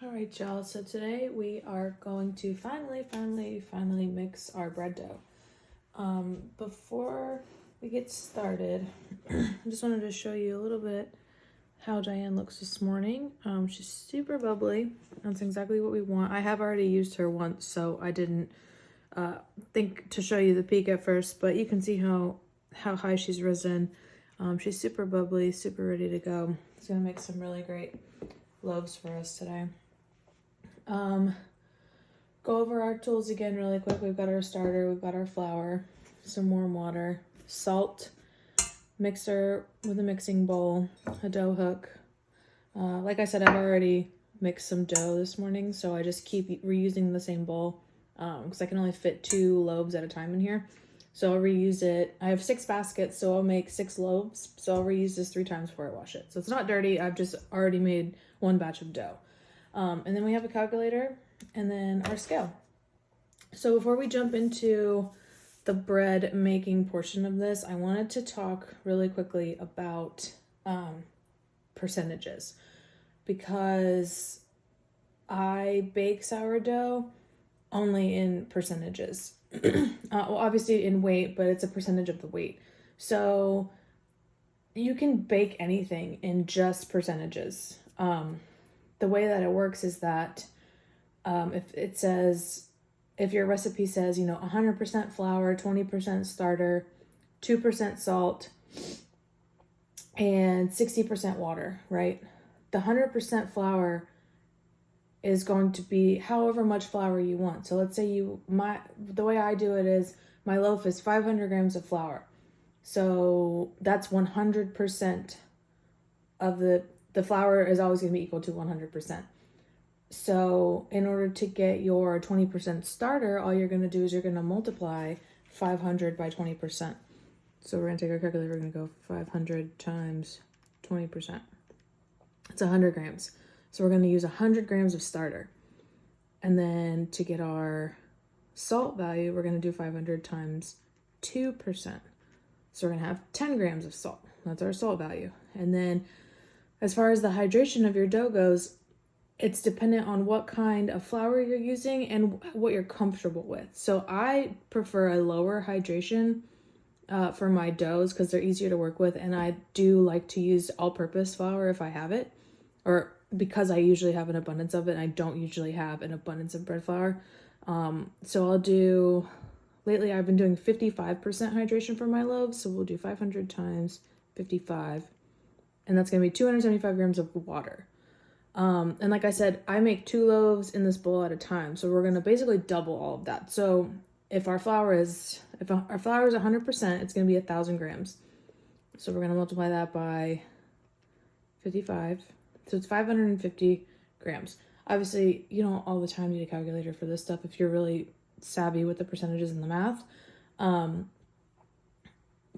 All right, y'all. So today we are going to finally mix our bread dough. Before we get started, I just wanted to show you a little bit how Diane looks this morning. She's super bubbly. That's exactly what we want. I have already used her once, so I didn't think to show you the peak at first, but you can see how high she's risen. She's super bubbly, super ready to go. She's gonna make some really great loaves for us today. Go over our tools again really quick. We've got our starter, we've got our flour, some warm water, salt, mixer with a mixing bowl, a dough hook. Like I said, I've already mixed some dough this morning, so I just keep reusing the same bowl because I can only fit 2 loaves at a time in here. So I'll reuse it. I have 6 baskets, so I'll make 6 loaves. So I'll reuse this 3 times before I wash it. So it's not dirty. I've just already made 1 batch of dough. And then we have a calculator and then our scale. So before we jump into the bread making portion of this, I wanted to talk really quickly about percentages, because I bake sourdough only in percentages. Well, obviously in weight, but it's a percentage of the weight. So you can bake anything in just percentages. The way that it works is that if your recipe says, 100% flour, 20% starter, 2% salt, and 60% water, right? The 100% flour is going to be however much flour you want. So let's say the way I do it is my loaf is 500 grams of flour. So that's 100% of the flour is always going to be equal to 100%. So in order to get your 20% starter, all you're going to do is you're going to multiply 500 by 20%. So we're going to take our calculator, we're going to go 500 times 20%. It's 100 grams. So we're going to use 100 grams of starter. And then to get our salt value, we're going to do 500 times 2%. So we're going to have 10 grams of salt. That's our salt value. And then as far as the hydration of your dough goes, it's dependent on what kind of flour you're using and what you're comfortable with. So I prefer a lower hydration for my doughs because they're easier to work with. And I do like to use all-purpose flour if I have it, or because I usually have an abundance of it. I don't usually have an abundance of bread flour. So lately I've been doing 55% hydration for my loaves. So we'll do 500 times 55. And that's going to be 275 grams of water. And like I said, I make 2 loaves in this bowl at a time. So we're going to basically double all of that. So if our flour is 100%, it's going to be 1,000 grams. So we're going to multiply that by 55. So it's 550 grams. Obviously, you don't all the time need a calculator for this stuff if you're really savvy with the percentages and the math.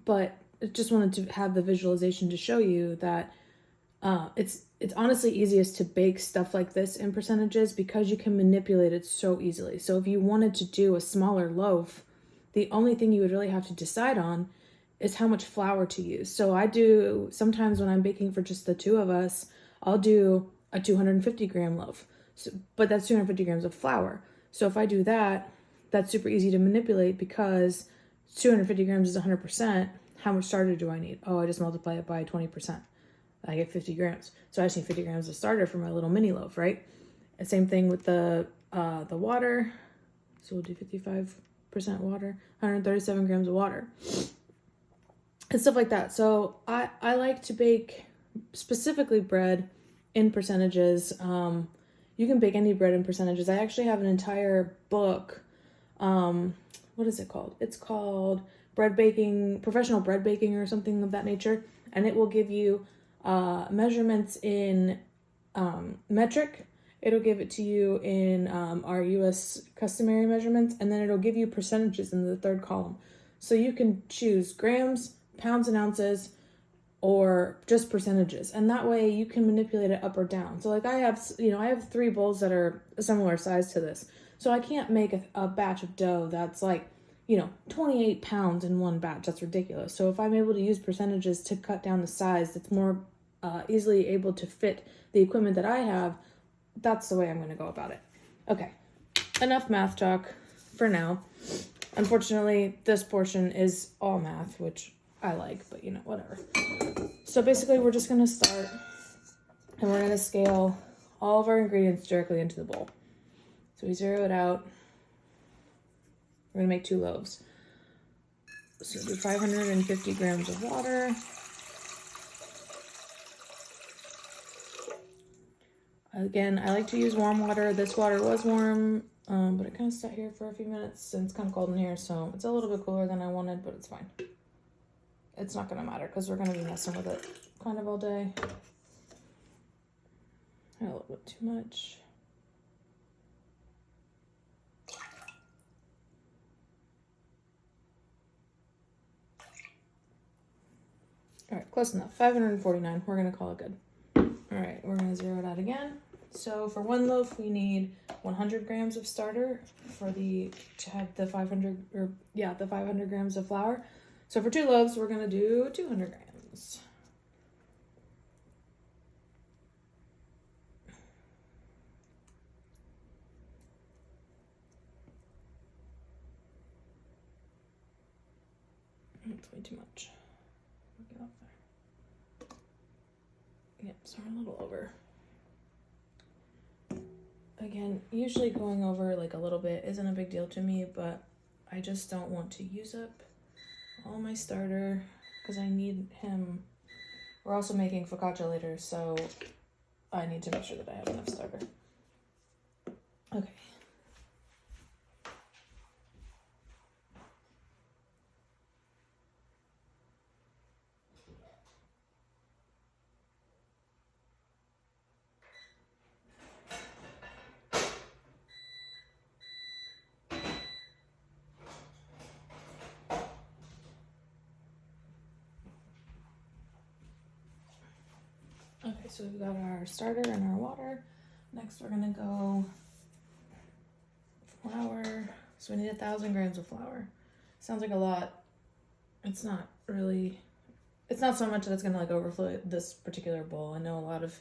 But I just wanted to have the visualization to show you that it's honestly easiest to bake stuff like this in percentages because you can manipulate it so easily. So if you wanted to do a smaller loaf, the only thing you would really have to decide on is how much flour to use. So I do, sometimes when I'm baking for just the 2 of us, I'll do a 250 gram loaf, but that's 250 grams of flour. So if I do that, that's super easy to manipulate because 250 grams is 100%. How much starter do I need? Oh, I just multiply it by 20%. I get 50 grams. So I just need 50 grams of starter for my little mini loaf, right? And same thing with the water. So we'll do 55% water, 137 grams of water, and stuff like that. So I like to bake specifically bread in percentages. You can bake any bread in percentages. I actually have an entire book. What is it called? It's called Bread Baking, Professional Bread Baking or something of that nature. And it will give you measurements in metric. It'll give it to you in our US customary measurements, and then it'll give you percentages in the 3rd column. So you can choose grams, pounds and ounces, or just percentages. And that way you can manipulate it up or down. So like I have 3 bowls that are a similar size to this. So I can't make a batch of dough that's like, 28 pounds in one batch. That's ridiculous. So if I'm able to use percentages to cut down the size, that's more easily able to fit the equipment that I have, that's the way I'm going to go about it. Okay, enough math talk for now. Unfortunately, this portion is all math, which I like, but you know, whatever. So basically, we're just going to start, and we're going to scale all of our ingredients directly into the bowl. So we zero it out. We're going to make 2 loaves. So do 550 grams of water. Again, I like to use warm water. This water was warm, but it kind of sat here for a few minutes and it's kind of cold in here, so it's a little bit cooler than I wanted, but it's fine. It's not going to matter because we're going to be messing with it kind of all day. A little bit too much. All right, close enough. 549. We're going to call it good. All right, we're going to zero it out again. So for 1 loaf, we need 100 grams of starter to have the 500 grams of flour. So for 2 loaves, we're going to do 200 grams. That's way too much. Get off there. Yep, so we're a little over. Again, usually going over like a little bit isn't a big deal to me, but I just don't want to use up all my starter because I need him. We're also making focaccia later, so I need to make sure that I have enough starter. Okay. Okay, so we've got our starter and our water. Next, we're gonna go flour. So we need 1,000 grams of flour. Sounds like a lot. It's not really. It's not so much that it's gonna like overflow this particular bowl. I know a lot of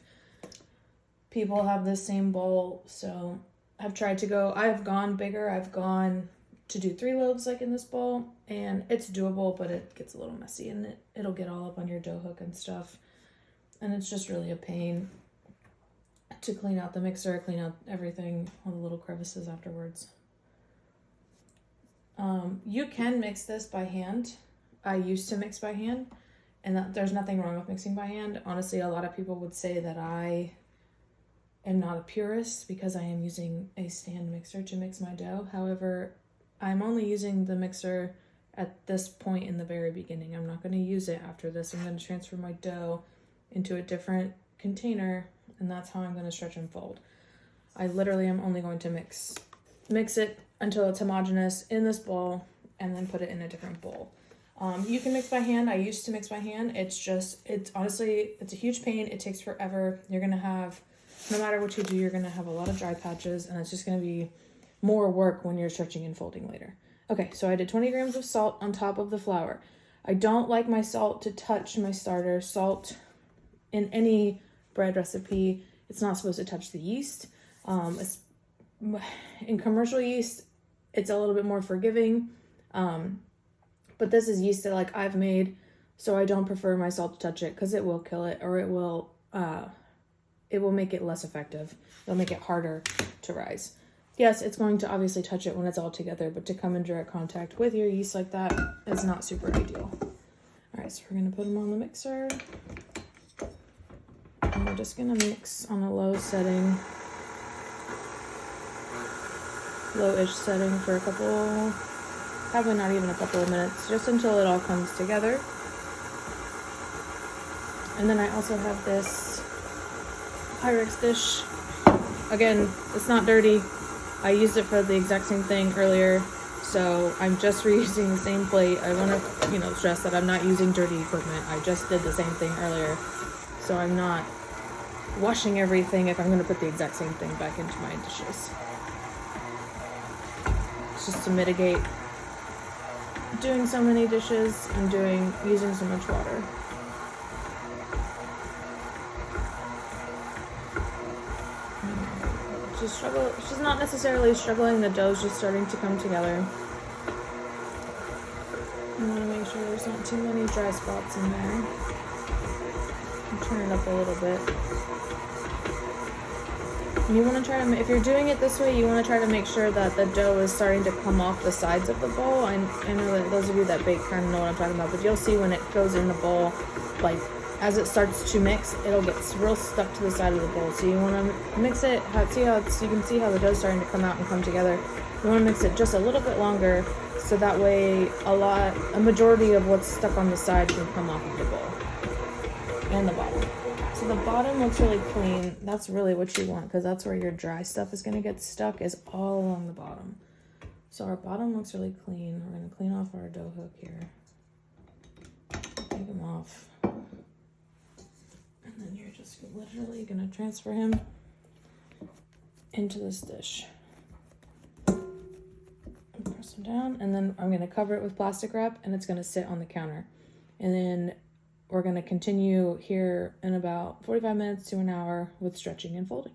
people have this same bowl, so I've tried to go. I've gone bigger. I've gone to do 3 loaves like in this bowl, and it's doable, but it gets a little messy, and it'll get all up on your dough hook and stuff. And it's just really a pain to clean out the mixer, clean out everything, all the little crevices afterwards. You can mix this by hand. I used to mix by hand, and there's nothing wrong with mixing by hand. Honestly, a lot of people would say that I am not a purist because I am using a stand mixer to mix my dough. However, I'm only using the mixer at this point in the very beginning. I'm not going to use it after this. I'm going to transfer my dough into a different container, and that's how I'm going to stretch and fold. I literally am only going to mix it until it's homogeneous in this bowl and then put it in a different bowl. You can mix by hand. I used to mix by hand. It's honestly a huge pain. It takes forever. You're going to have, no matter what you do, you're going to have a lot of dry patches, and it's just going to be more work when you're stretching and folding later. Okay, so I did 20 grams of salt on top of the flour. I don't like my salt to touch my starter. Salt in any bread recipe, it's not supposed to touch the yeast. In commercial yeast, it's a little bit more forgiving. But this is yeast that like I've made, so I don't prefer my salt to touch it because it will kill it, or it will make it less effective. It'll make it harder to rise. Yes, it's going to obviously touch it when it's all together, but to come in direct contact with your yeast like that is not super ideal. All right, so we're going to put them on the mixer. And we're just going to mix on a low-ish setting for a couple, probably not even a couple of minutes, just until it all comes together. And then I also have this Pyrex dish. Again, it's not dirty. I used it for the exact same thing earlier, so I'm just reusing the same plate. I want to, stress that I'm not using dirty equipment. I just did the same thing earlier, so I'm not washing everything if I'm going to put the exact same thing back into my dishes. It's just to mitigate doing so many dishes and using so much water. She's not necessarily struggling. The dough's just starting to come together. You want to make sure there's not too many dry spots in there. Turn it up a little bit. And you want to try to, if you're doing it this way, you want to try to make sure that the dough is starting to come off the sides of the bowl. I know that those of you that bake kind of know what I'm talking about, but you'll see when it goes in the bowl, like as it starts to mix, it'll get real stuck to the side of the bowl. So you want to mix it, you can see how the dough's starting to come out and come together. You want to mix it just a little bit longer, so that way a majority of what's stuck on the side can come off of the bowl. And the bottom. So the bottom looks really clean. That's really what you want, because that's where your dry stuff is going to get stuck, is all along the bottom. So our bottom looks really clean. We're going to clean off our dough hook here. Take him off. And then you're just literally going to transfer him into this dish. And press him down, and then I'm going to cover it with plastic wrap, and it's going to sit on the counter. And then we're going to continue here in about 45 minutes to an hour with stretching and folding.